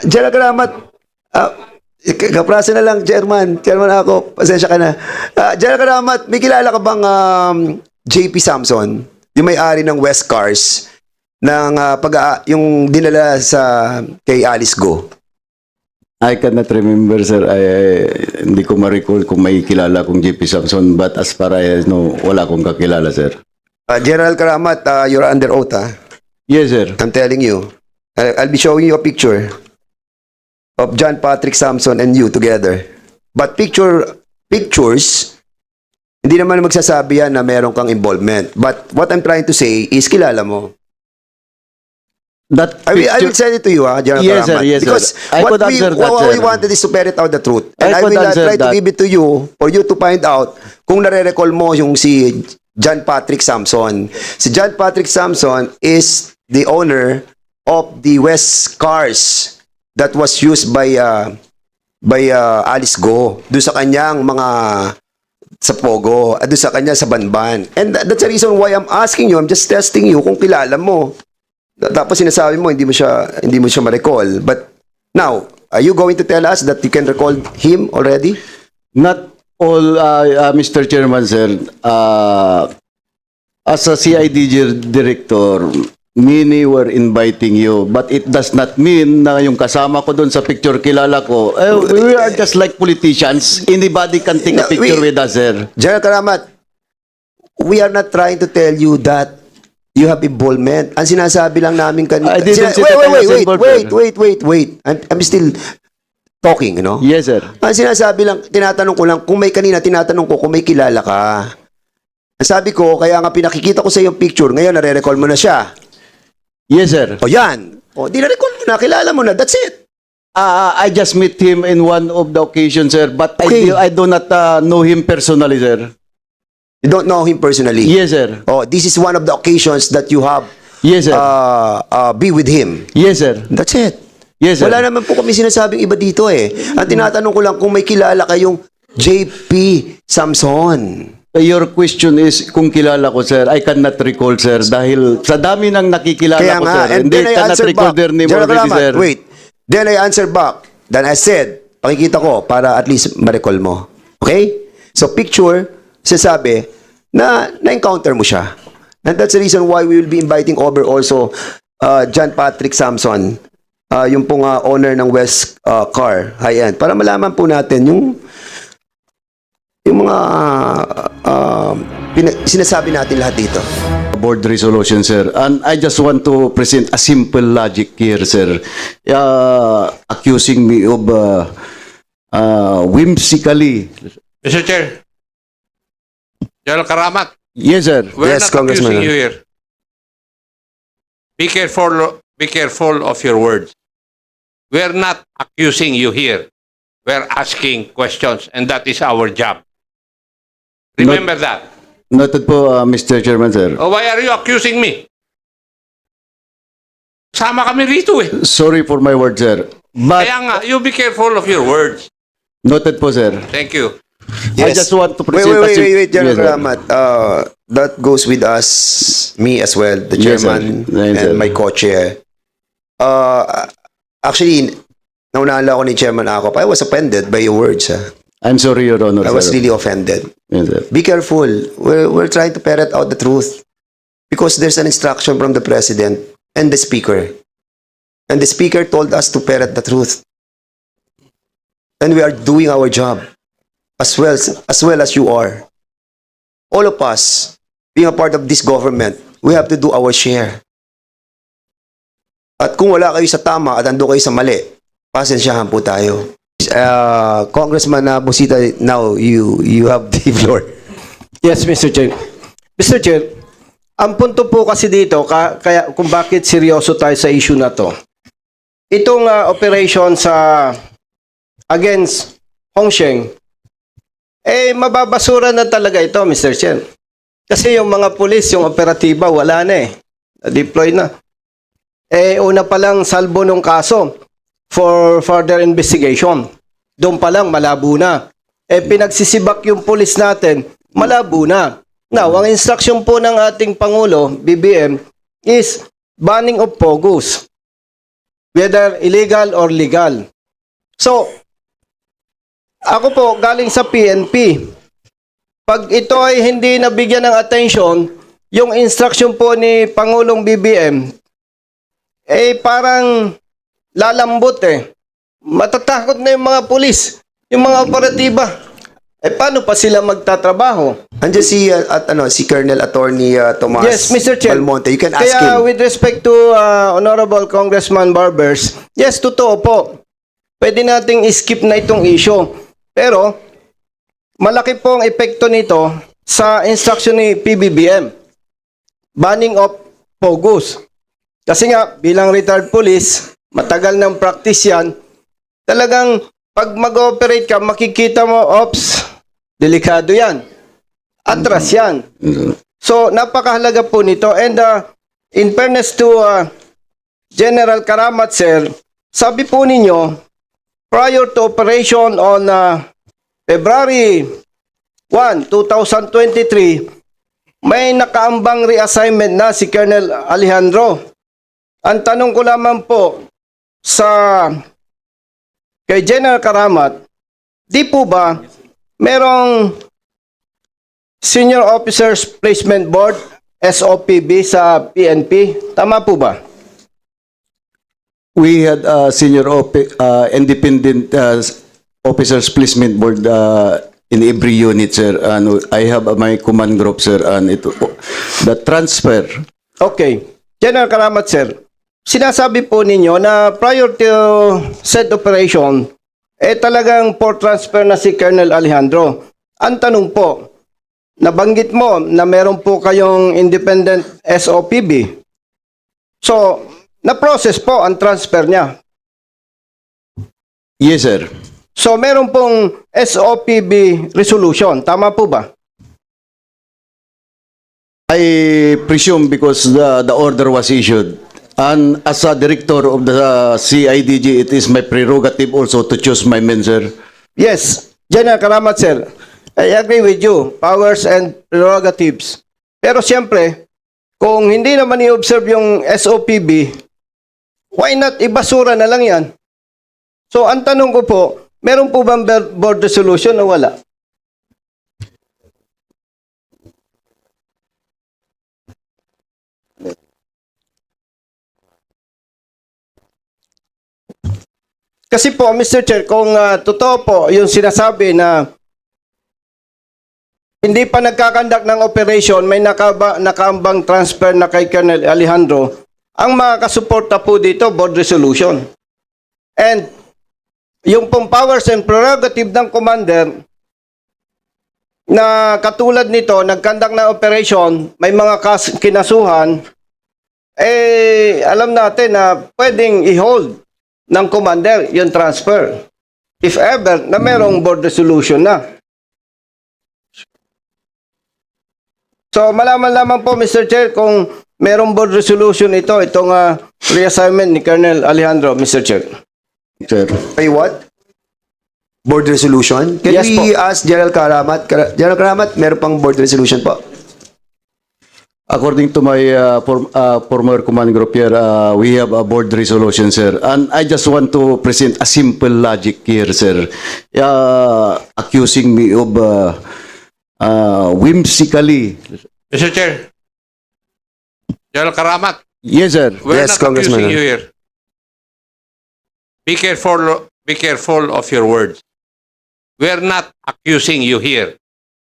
General Karamat, kaprasa na lang, Chairman. Chairman ako, pasensya ka na. General Karamat, may kilala ka bang JP Samson? Yung may-ari ng West Cars, ng yung dinala kay Alice Go? I cannot remember, sir. Hindi ko ma-recall kung may kilala kong JP Samson, but as far as I know, wala akong kakilala, sir. General Karamat, you're under oath, ha? Yes, sir. I'm telling you. I'll be showing you a picture of John Patrick Samson and you together. But pictures, hindi naman magsasabi yan na meron kang involvement. But what I'm trying to say is kilala mo. That I will send it to you, General Yes, sir. Karamat. Yes, sir. Because I what could answer that, what we sir. wanted is to ferret out the truth. And I I could will answer try to that. give it to you for you to find out kung nare-recall mo yung si John Patrick Samson. Si John Patrick Samson is the owner of the West Cars that was used by Alice Go. Doon sa kanyang mga sa Pogo, doon sa kanya sa Banban. And that's the reason why I'm asking you, I'm just testing you kung kilala mo. Tapos sinasabi mo hindi mo siya ma-recall. But now, are you going to tell us that you can recall him already? Not all, Mr. Chairman, sir. As a CIDG director, many were inviting you, but it does not mean na yung kasama ko doon sa picture kilala ko. We are just like politicians. Anybody can take a picture with us, sir. General Karamat, we are not trying to tell you that you have involvement. Ang sinasabi lang namin kanina. I didn't say that I was involved, Wait. I'm still talking, you know? Yes, sir. Ang sinasabi lang, tinatanong ko lang, kung may tinatanong ko kung may kilala ka. Ang sabi ko, kaya nga pinakikita ko sa iyong picture, ngayon nare-recall mo na siya. Yes, sir. O yan. O, di na-recall mo na, kilala mo na, that's it. I just met him in one of the occasions, sir, but Okay. I do not know him personally, sir. You don't know him personally. Yes, sir. Oh, this is one of the occasions that you have Yes, sir. be with him. Yes, sir. That's it. Yes, sir. Wala naman po kami sinasabing iba dito eh. Ang tinatanong ko lang kung may kilala kayong JP Samson. Your question is kung kilala ko, sir. I cannot recall, sir, dahil sa dami ng nakikilala Kaya ko, nga, sir. and Hindi then I cannot answer recall back. their name General already, Karamat, sir. wait. Then I answer back. Then I said, pakikita ko para at least ma-recall mo. Okay? So picture, sasabi na na-encounter mo siya. And that's the reason why we will be inviting over also John Patrick Samson, yung pong owner ng West Car, high-end, para malaman po natin yung mga sinasabi natin lahat dito. Board resolution, sir. And I just want to present a simple logic here, sir. Accusing me of whimsically. Mr. Chair, General Karamat, Yes, sir. we're Yes, not Congressman. accusing you here. Be careful of your words. We're not accusing you here. We're asking questions, and that is our job. Remember that. Noted po, Mr. Chairman, sir. Oh, why are you accusing me? Sama kami rito eh. Sorry for my word, sir. But Kaya nga, you be careful of your words. noted po, sir. Thank you. I just want to present Wait, General Yes, sir. Karamat. That goes with us, me as well, the Yes, sir. chairman Yes, sir. and my co-chair. Actually, naunahan lang ako ni Chairman Akop. I was offended by your words. I'm sorry, Your Honor, I was sir. really offended. Yes, sir. Be careful. We're trying to ferret out the truth because there's an instruction from the President and the Speaker. And the Speaker told us to ferret the truth. And we are doing our job as well as you are. All of us, being a part of this government, we have to do our share. At kung wala kayo sa tama at ando kayo sa mali, pasensyahan po tayo. Congressman Busita, now you have the floor. Yes, Mr. Chair. Mr. Chair, ang punto po kasi dito, kaya kung bakit seryoso tayo sa issue na to, itong operation sa against Hongsheng, mababasura na talaga ito, Mr. Chair. Kasi yung mga pulis, yung operatiba, wala na deploy na. Una pa lang salbo ng kaso for further investigation. Doon pa lang, malabo na. Pinagsisibak yung pulis natin, malabo na. Now, ang instruction po ng ating Pangulo, BBM, is banning of POGOs. whether illegal or legal. So, ako po galing sa PNP. Pag ito ay hindi nabigyan ng attention, yung instruction po ni Pangulong BBM, parang lalambot Matatakot na yung mga pulis, yung mga operatiba. Paano pa sila magtatrabaho? Andiyan si Colonel Attorney Tomas Yes, Mr. Chair. Balmonte. You can ask Kaya him. with respect to Honorable Congressman Barbers, yes, totoo po. Pwede nating skip na itong issue. Pero, malaki po ang epekto nito sa instruction ni PBBM. Banning of POGOs. Kasi nga, bilang retired police, matagal ng practice yan, talagang pag mag-operate ka, makikita mo, ops, delikado yan. Atras yan. So, napakahalaga po nito. And in fairness to General Karamat, sir, sabi po ninyo, prior to operation on February 1, 2023, may nakaambang reassignment na si Colonel Alejandro. Ang tanong ko lamang po kay General Karamat, di po ba merong Senior Officers Placement Board, SOPB sa PNP? Tama po ba? We had independent officers placement board in every unit, sir. And I have my command group, sir. And the transfer. Okay. General Karamat, sir, sinasabi po ninyo na prior to said operation, talagang port transfer na si Colonel Alejandro. Ang tanong po, nabanggit mo na meron po kayong independent SOPB. So, na-process po ang transfer niya. Yes, sir. So, meron pong SOPB resolution. Tama po ba? I presume because the order was issued. And as a director of the CIDG, it is my prerogative also to choose my men, sir. Yes. General Karamat, sir. I agree with you. Powers and prerogatives. Pero siyempre, kung hindi naman i-observe yung SOPB, why not ibasura na lang yan? So, ang tanong ko po, meron po bang board resolution o wala? Kasi po, Mr. Chair, kung totoo po yung sinasabi na hindi pa nagkakandak ng operation, may nakaambang transfer na kay Colonel Alejandro, ang makakasuporta po dito, board resolution. And yung pong powers and prerogative ng commander na katulad nito, nagkandak ng operation, may mga kinasuhan, alam natin na pwedeng i-hold ng commander yung transfer. If ever na merong board resolution na. So, malaman lamang po, Mr. Chair, kung merong board resolution itong reassignment ni Colonel Alejandro, Mr. Chair. Sir. Ay, what? Board resolution? Can Yes, we po. ask General Karamat? General Karamat, meron pang board resolution po. According to my former command group here, we have a board resolution, sir. And I just want to present a simple logic here, sir. Accusing me of whimsically. Mr. Chair, General Karamat, Yes, sir. we're Yes, not Congressman. accusing you here. Be careful of your words. We're not accusing you here.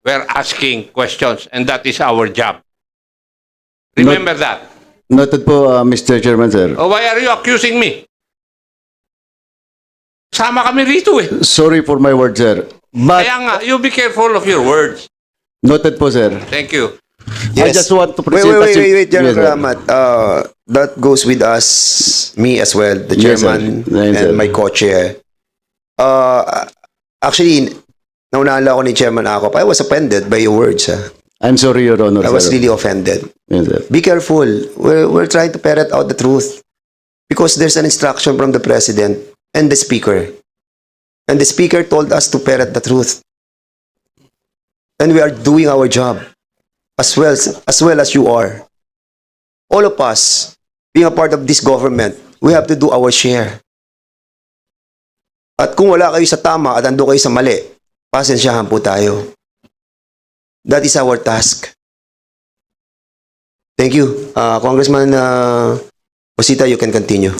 We're asking questions, and that is our job. Remember that. Noted po, Mr. Chairman, sir. Oh, why are you accusing me? Sama kami rito eh. Sorry for my words, sir. But, Kaya nga, you be careful of your words. noted po, sir. Thank you. I just want to Wait, present wait, General Yes, sir. Karamat. That goes with us, me as well, the Yes, sir. chairman Yes, sir. and my co-chair. Actually, naunahan lang ako ni Chairman Akop. I was offended by your words. I'm sorry, Your Honor, I was sir. really offended. Yes, sir. Be careful. We're trying to ferret out the truth because there's an instruction from the president and the speaker. And the speaker told us to ferret the truth. And we are doing our job as well as you are. All of us, being a part of this government, we have to do our share. At kung wala kayo sa tama at ando kayo sa mali, pasensyahan po tayo. That is our task. Thank you. Congressman Posita, you can continue.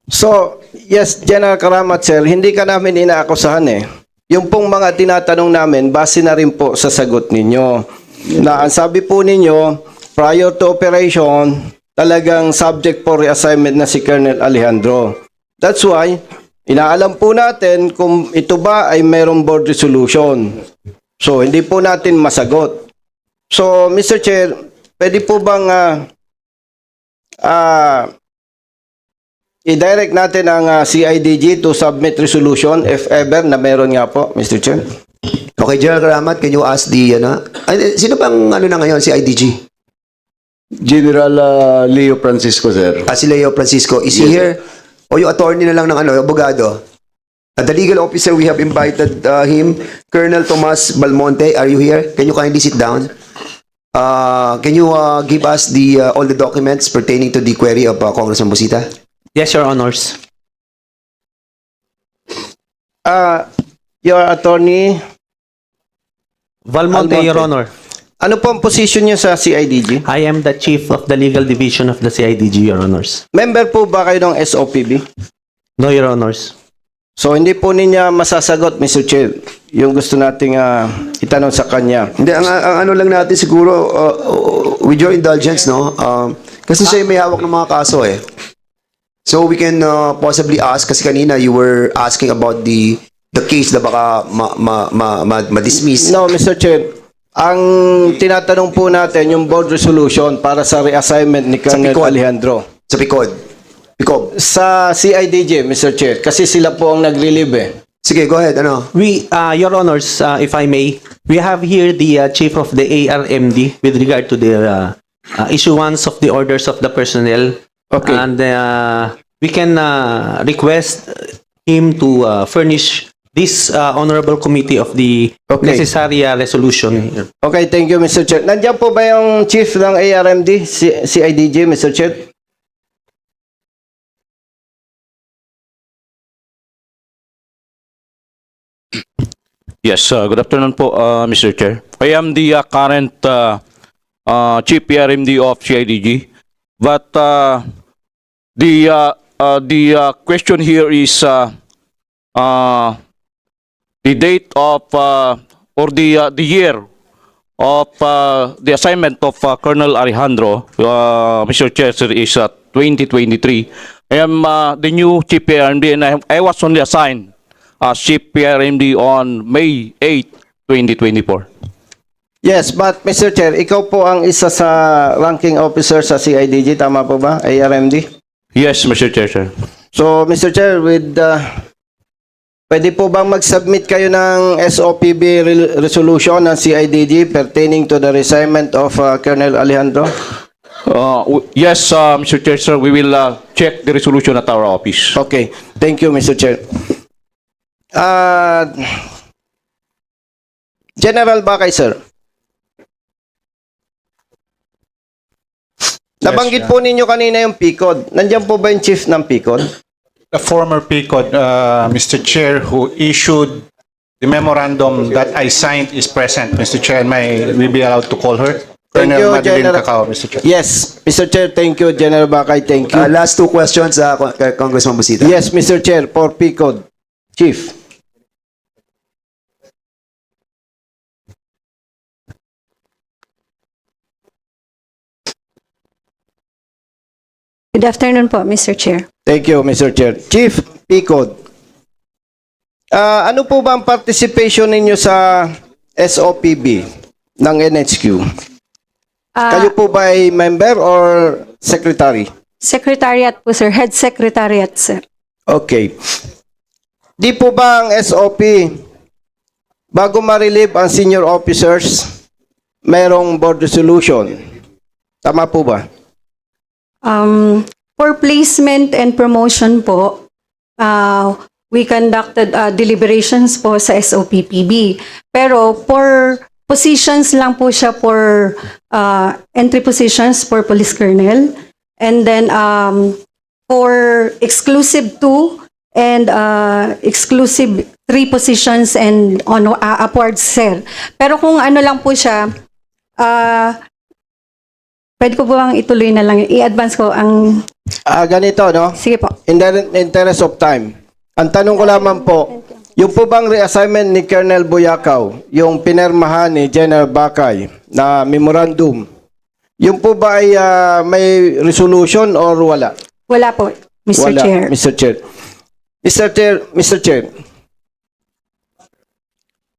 So, yes, General Karamat, sir, hindi ka namin inaakusahan eh. Yung pong mga tinatanong namin, base na rin po sa sagot ninyo. Na ang sabi po ninyo, prior to operation, talagang subject for reassignment na si Colonel Alejandro. That's why, inaalam po natin kung ito ba ay mayroong board resolution. So, hindi po natin masagot. So, Mr. Chair, pwede po bang i-direct natin ang CIDG to submit resolution if ever na meron nga po, Mr. Chair? Okay, General Karamat, can you ask the, sino bang na ngayon, si IDG? General Leo Francisco, sir. Si Leo Francisco, is he here? O yung attorney na lang ng abogado? The legal officer, we have invited him. Colonel Tomas Balmonte, are you here? Can you kindly sit down? Can you give us all the documents pertaining to the query of Congressman Busita? Yes, Your Honors. Your attorney, Valmonte, Almonte. Your Honor. ano po ang position niyo sa CIDG? I am the Chief of the Legal Division of the CIDG, Your Honors. Member po ba kayo ng SOPB? No, Your Honors. So, hindi po niya masasagot, Mr. Chair, yung gusto nating itanong sa kanya. Hindi, ang ano lang natin siguro, with your indulgence, no? Kasi siya yung may hawak ng mga kaso eh. So we can possibly ask, kasi kanina you were asking about the case na baka ma-dismiss. No, Mr. Chair, ang tinatanong po natin yung board resolution para sa reassignment ni Colonel PICOD. Alejandro. Sa PICOB. Sa CIDG, Mr. Chair, kasi sila po ang nag-relieve eh. Sige, go ahead, ano? We, Your Honors, if I may, we have here the Chief of the ARMD with regard to the issuance of the orders of the personnel. Okay. And we can request him to furnish this honorable committee of the Okay. necessary resolution. Okay, thank you, Mr. Chair. Nandiyan po ba yung chief ng ARMD, CIDG, Mr. Chair? Yes, good afternoon po, Mr. Chair. I am the current Chief PRMD of CIDG, but the question here is the date of or the year of the assignment of Colonel Alejandro, Mr. Chair, sir, is 2023. I am the new Chief PRMD, and I was only assigned as Chief PRMD on May 8, 2024. Yes, but Mr. Chair, ikaw po ang isa sa ranking officer sa CIDG, tama po ba? ARMD? Yes, Mr. Chair, sir. So, Mr. Chair, pwede po bang mag-submit kayo ng SOPB resolution ng CIDG pertaining to the reassignment of Colonel Alejandro? Yes, Mr. Chair, sir, we will check the resolution at our office. Okay, thank you, Mr. Chair. General Bakay, sir. Nabanggit po ninyo kanina yung PICOD. Nandiyan po ba yung chief ng PICOD? The former PICOD, Mr. Chair, who issued the memorandum that I signed is present. Mr. Chair, may we be allowed to call her? Thank you, Colonel Madeline General. Cacao, Mr. Chair. Yes, Mr. Chair, thank you. General Bakay, thank you. Last two questions, Congressman Busita. Yes, Mr. Chair, for PICOD. Chief. Good afternoon po, Mr. Chair. Thank you, Mr. Chair. Chief PICOD. Ano po ba ang participation ninyo sa SOPB ng NHQ? Kayo po ba ay member or secretary? Secretariat po, sir. Head Secretariat, sir. Okay. Di po ba ang SOP, bago ma-relieve ang senior officers, mayroong board resolution? Tama po ba? For placement and promotion po, we conducted deliberations po sa SOPPB. Pero for positions lang po siya for entry positions for police colonel. And then for exclusive 2 and exclusive 3 positions and on upwards, sir. Pero kung ano lang po siya, pwede ko po bang ituloy na lang, i-advance ko ang, Ganito, no? sige po. In the interest of time, ang tanong ko lamang po, yung po bang reassignment ni Colonel Buyakaw, yung pinirmahan ni General Bakay na memorandum, yung po ba ay may resolution or wala? Wala po, Mr. Wala, Chair. Mr. Chair. Mr. Chair.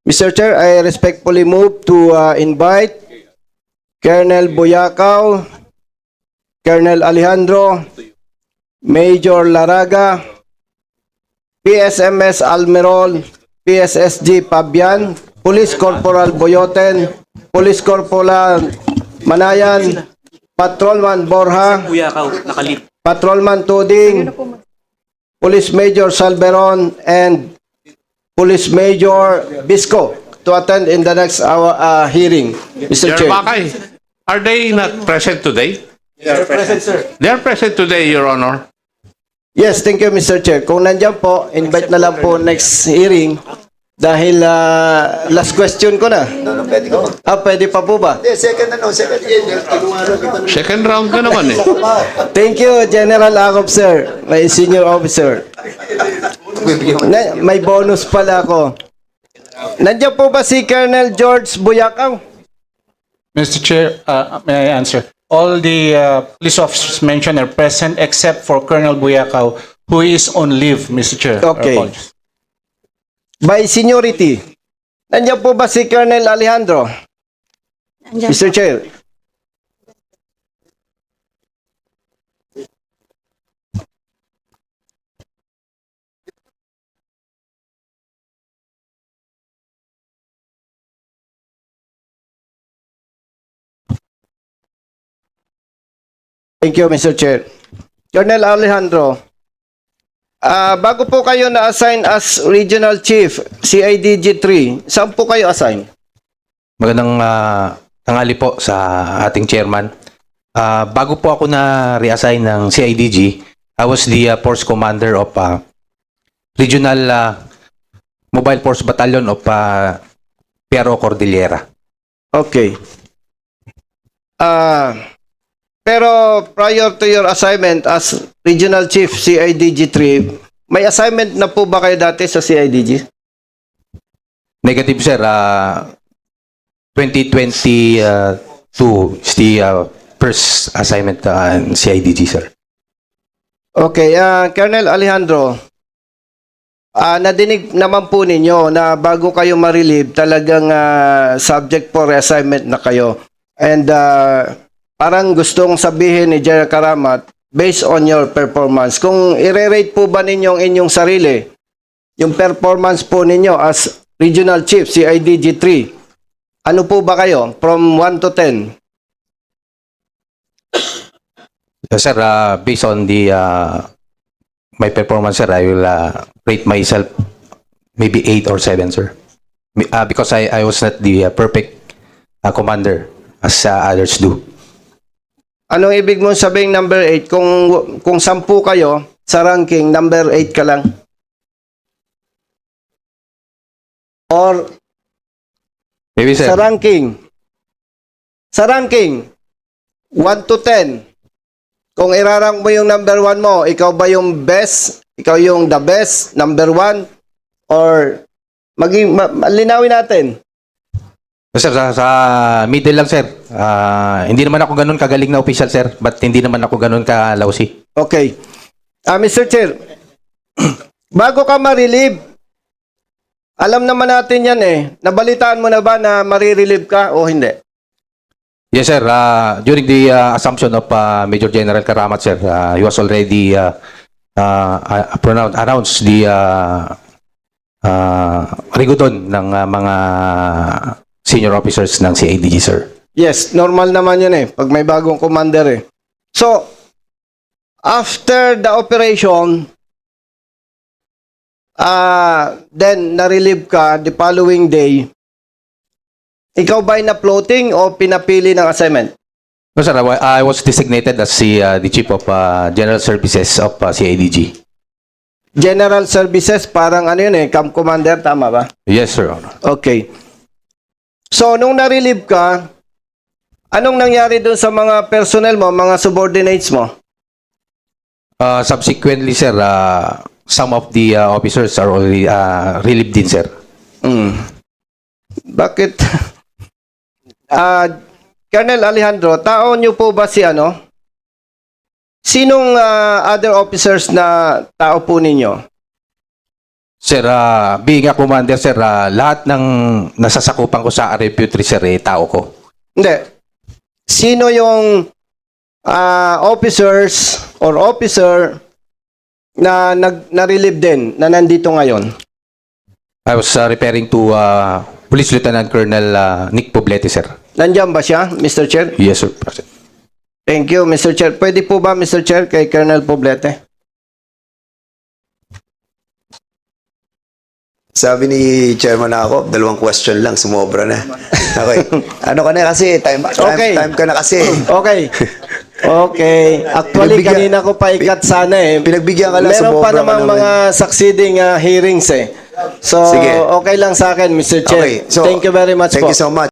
Mr. Chair, I respectfully move to invite Colonel Buyakaw, Colonel Alejandro, Major Laraga, PSMS Almerol, PSSG Pabian, Police Corporal Boyoten, Police Corporal Manayan, Patrolman Borja, Patrolman Tuding, Police Major Salveron, and Police Major Bisco to attend in the next hearing. Mr. Chair Chair. Bakay, are they not present today? They are present, sir. They are present today, Your Honor. Yes, thank you, Mr. Chair. Kung nandiyan po, invite na lang po next hearing dahil last question ko na. Pwede ko. Pwede pa po ba? Second second. Second round ka naman eh. Thank you, General Akop, sir. My senior officer. May bonus pala ako. Nandiyan po ba si Colonel George Buyakaw? Mr. Chair, may I answer? All the police officers mentioned are present except for Colonel Buyakaw, who is on leave, Mr. Chair. Okay. Apologies. By seniority, nandiyan po ba si Colonel Alejandro? Andyan Mr. po. Chair. Thank you, Mr. Chair. Colonel Alejandro, bago po kayo na-assign as Regional Chief, CIDG 3, saan po kayo assign? Magandang tanghali po sa ating chairman. Bago po ako na-reassign ng CIDG, I was the Force Commander of Regional Mobile Force Battalion of Piero Cordillera. Okay. Pero prior to your assignment as Regional Chief CIDG 3, may assignment na po ba kayo dati sa CIDG? Negative, sir. 2022 is the first assignment in CIDG, sir. Okay, Colonel Alejandro, nadinig naman po ninyo na bago kayo ma-relieve, talagang subject for reassignment na kayo. And parang gustong sabihin ni General Karamat, based on your performance, kung i-rate po ba ninyo ang inyong sarili, yung performance po ninyo as Regional Chief, CIDG 3, ano po ba kayo? From 1 to 10? Sir, based on the my performance, sir, I will rate myself maybe 8 or 7, sir. Because I was not the perfect commander as others do. Anong ibig mong sabing number 8? Kung 10 kayo, sa ranking, number 8 ka lang? Or Maybe, sir. sa ranking, 1 to 10, kung irarank mo yung number 1 mo, ikaw ba yung best? Ikaw yung the best, number 1? Or, linawin natin. Sir, sa middle lang, sir. Hindi naman ako ganun kagaling na official, sir. But hindi naman ako ganun ka-lousy. Okay. Mr. Chair, bago ka ma-relieve, alam naman natin yan Nabalitaan mo na ba na ma-relieve ka o hindi? Yes, sir. During the assumption of Major General Karamat, sir, he was already announced the rigodon ng mga senior officers ng CIDG, sir. Yes, normal naman yun pag may bagong commander So, after the operation, then na-relieve ka the following day, ikaw ba ay na-floating o pinapili ng assignment? No, sir, I was designated as the Chief of General Services of CIDG. General Services, parang ano yun Camp Commander, tama ba? Yes, sir. Honor. Okay. So, nung na-relieve ka, anong nangyari dun sa mga personnel mo, mga subordinates mo? Subsequently, sir, some of the officers are already relieved din, sir. Bakit? Colonel Alejandro, tao niyo po ba si ano? Sinong other officers na tao po ninyo? Sir, being a commander, sir, lahat ng nasasakupan ko sa RFU3, sir, tao ko. Hindi. Sino yung officers or officer na na-relieve din, na nandito ngayon? I was referring to Police Lieutenant Colonel Nick Poblete, sir. Nandiyan ba siya, Mr. Chair? Yes, sir. Present. Thank you, Mr. Chair. Pwede po ba, Mr. Chair, kay Colonel Poblete? Sabi ni Chairman ako, 2 question lang, sumobra na. Okay. Ano ka na kasi? Time ka na kasi. Okay. Okay. Actually, Pinagbigyan- kanina ko pa ikat sana Pinagbigyan ka lang, Meron pa sumobra ka namang naman. mga succeeding hearings So, Sige. okay lang sa akin, Mr. Chair. Okay. So, Thank you very much thank po. you so much.